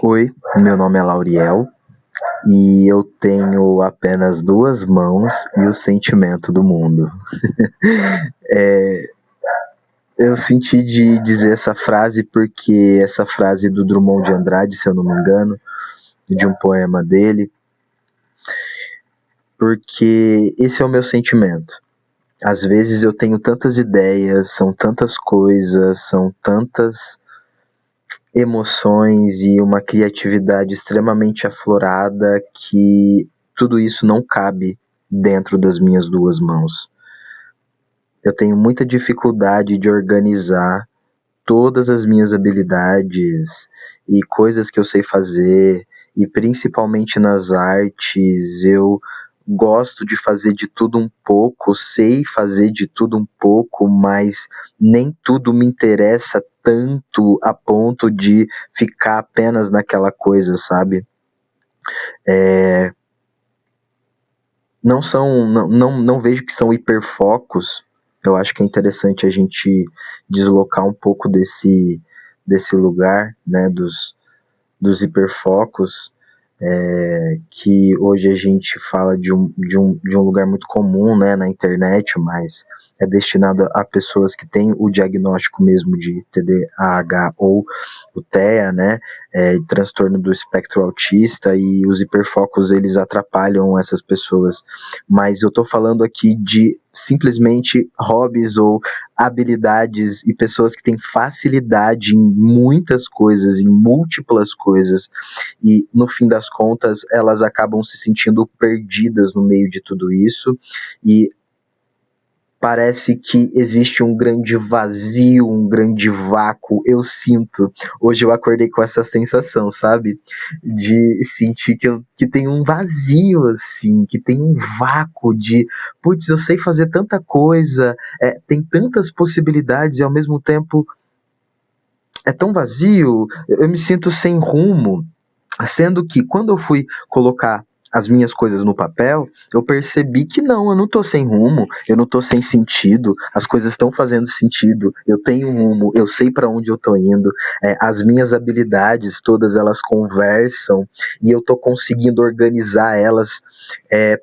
Oi, meu nome é Lauriel e eu tenho apenas duas mãos e o sentimento do mundo. Eu senti de dizer essa frase porque essa frase do Drummond de Andrade, se eu não me engano, de um poema dele, porque esse é o meu sentimento. Às vezes eu tenho tantas ideias, são tantas coisas, são tantas emoções e uma criatividade extremamente aflorada que tudo isso não cabe dentro das minhas duas mãos. Eu tenho muita dificuldade de organizar todas as minhas habilidades e coisas que eu sei fazer, e principalmente nas artes, eu gosto de fazer de tudo um pouco, sei fazer de tudo um pouco, mas nem tudo me interessa tanto a ponto de ficar apenas naquela coisa, sabe? Não vejo que são hiperfocos. Eu acho que é interessante a gente deslocar um pouco desse lugar, né, dos hiperfocos, que hoje a gente fala de um lugar muito comum, né, na internet, mas é destinado a pessoas que têm o diagnóstico mesmo de TDAH ou o TEA, né, transtorno do espectro autista, e os hiperfocos eles atrapalham essas pessoas. Mas eu tô falando aqui de simplesmente hobbies ou habilidades e pessoas que têm facilidade em muitas coisas, em múltiplas coisas, e no fim das contas elas acabam se sentindo perdidas no meio de tudo isso, e parece que existe um grande vazio, um grande vácuo. Eu sinto, hoje eu acordei com essa sensação, sabe? De sentir que tem um vazio, assim, que tem um vácuo de, putz, eu sei fazer tanta coisa, tem tantas possibilidades e ao mesmo tempo é tão vazio, eu me sinto sem rumo. Sendo que quando eu fui colocar as minhas coisas no papel, eu percebi que não, eu não tô sem rumo, eu não tô sem sentido, as coisas estão fazendo sentido, eu tenho rumo, eu sei para onde eu tô indo, as minhas habilidades todas elas conversam e eu tô conseguindo organizar elas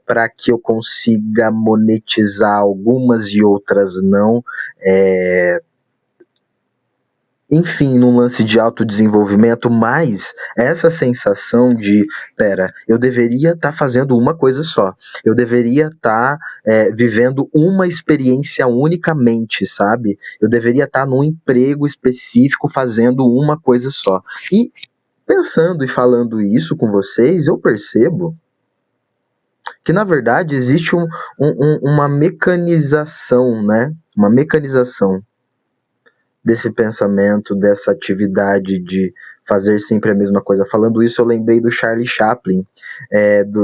para que eu consiga monetizar algumas e outras não. Enfim, num lance de autodesenvolvimento, mas essa sensação de, pera, eu deveria estar fazendo uma coisa só, eu deveria estar vivendo uma experiência unicamente, sabe? Eu deveria estar num emprego específico fazendo uma coisa só. E pensando e falando isso com vocês, eu percebo que, na verdade, existe uma mecanização, né? Uma mecanização desse pensamento, dessa atividade de fazer sempre a mesma coisa. Falando isso, eu lembrei do Charlie Chaplin,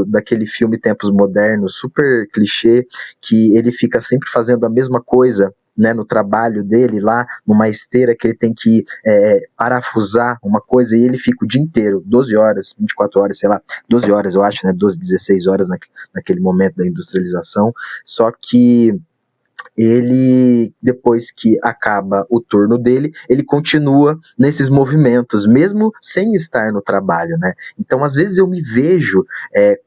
daquele filme Tempos Modernos, super clichê, que ele fica sempre fazendo a mesma coisa, né, no trabalho dele lá, numa esteira que ele tem que parafusar uma coisa, e ele fica o dia inteiro, 12 horas, 24 horas, sei lá, 12 horas eu acho, né, 12, 16 horas naquele momento da industrialização, só que ele, depois que acaba o turno dele, ele continua nesses movimentos, mesmo sem estar no trabalho, né? Então, às vezes eu me vejo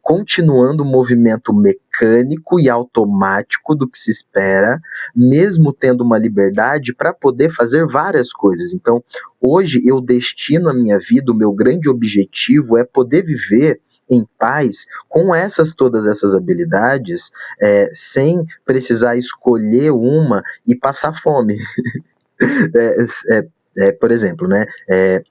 continuando o movimento mecânico e automático do que se espera, mesmo tendo uma liberdade para poder fazer várias coisas. Então, hoje eu destino a minha vida, o meu grande objetivo é poder viver em paz com todas essas habilidades, sem precisar escolher uma e passar fome. Por exemplo, né,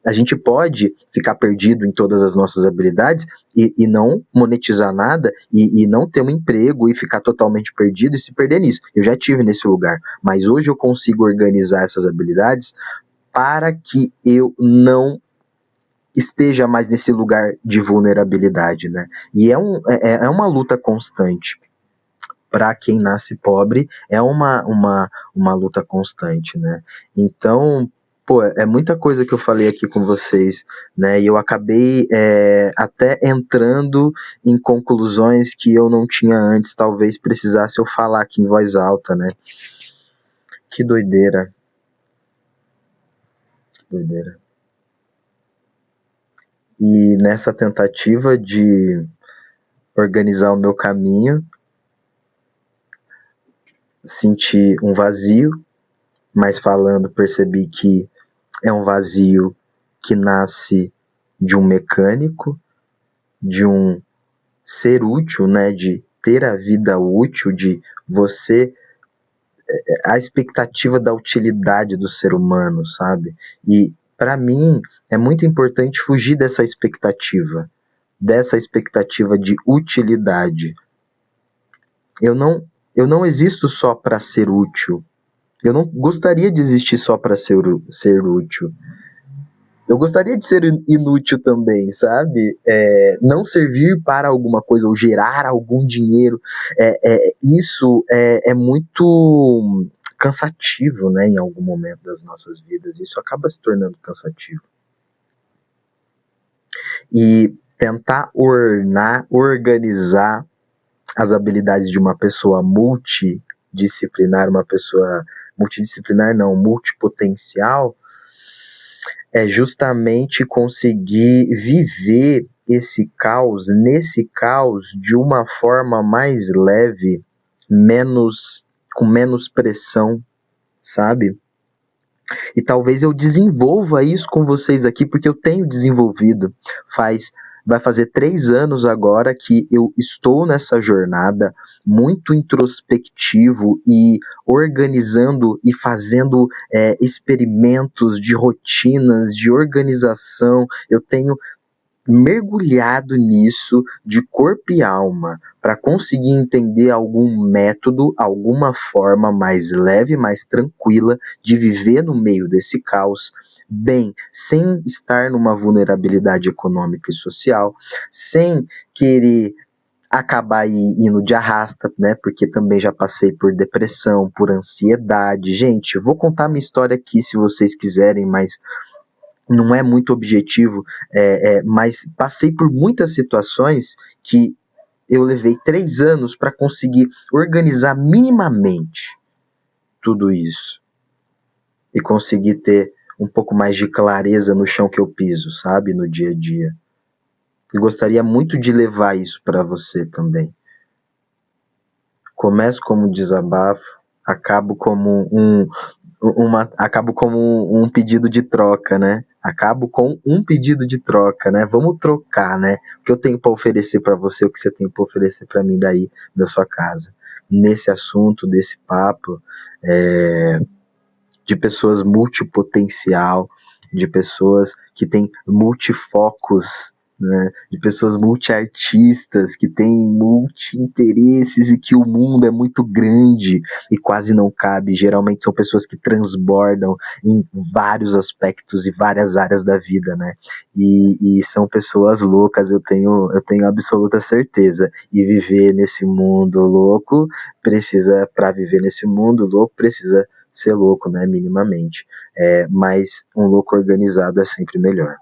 a gente pode ficar perdido em todas as nossas habilidades e não monetizar nada e não ter um emprego e ficar totalmente perdido e se perder nisso. Eu já tive nesse lugar, mas hoje eu consigo organizar essas habilidades para que eu não esteja mais nesse lugar de vulnerabilidade, né? E é uma luta constante. Para quem nasce pobre, é uma luta constante, né? Então, pô, é muita coisa que eu falei aqui com vocês, né? E eu acabei até entrando em conclusões que eu não tinha antes, talvez precisasse eu falar aqui em voz alta, né? Que doideira. Que doideira. E nessa tentativa de organizar o meu caminho, senti um vazio, mas falando percebi que é um vazio que nasce de um mecânico, de um ser útil, né, de ter a vida útil, de você, a expectativa da utilidade do ser humano, sabe? E para mim é muito importante fugir dessa expectativa de utilidade. Eu não existo só para ser útil. Eu não gostaria de existir só para ser útil. Eu gostaria de ser inútil também, sabe? Não servir para alguma coisa ou gerar algum dinheiro. Isso é muito cansativo, né? Em algum momento das nossas vidas. Isso acaba se tornando cansativo. E tentar organizar as habilidades de uma pessoa multidisciplinar, multipotencial, é justamente conseguir viver nesse caos, de uma forma mais leve, com menos pressão, sabe? E talvez eu desenvolva isso com vocês aqui, porque eu tenho desenvolvido. Vai fazer 3 anos agora que eu estou nessa jornada muito introspectivo e organizando e fazendo experimentos de rotinas, de organização. Eu tenho mergulhado nisso de corpo e alma para conseguir entender algum método, alguma forma mais leve, mais tranquila de viver no meio desse caos, bem, sem estar numa vulnerabilidade econômica e social, sem querer acabar indo de arrasta, né? Porque também já passei por depressão, por ansiedade. Gente, eu vou contar minha história aqui se vocês quiserem, mas não é muito objetivo, mas passei por muitas situações que eu levei 3 anos para conseguir organizar minimamente tudo isso e conseguir ter um pouco mais de clareza no chão que eu piso, sabe, no dia a dia. E gostaria muito de levar isso para você também. Começo como um desabafo, acabo como um pedido de troca, né? Acabo com um pedido de troca, né? Vamos trocar, né? O que eu tenho para oferecer para você, o que você tem para oferecer para mim daí da sua casa. Nesse assunto, desse papo, de pessoas multipotencial, de pessoas que têm multifocos, né, de pessoas multiartistas, que têm multi-interesses e que o mundo é muito grande e quase não cabe. Geralmente são pessoas que transbordam em vários aspectos e várias áreas da vida, né? E são pessoas loucas, eu tenho absoluta certeza. E viver nesse mundo louco para viver nesse mundo louco, precisa ser louco, né, minimamente. Mas um louco organizado é sempre melhor.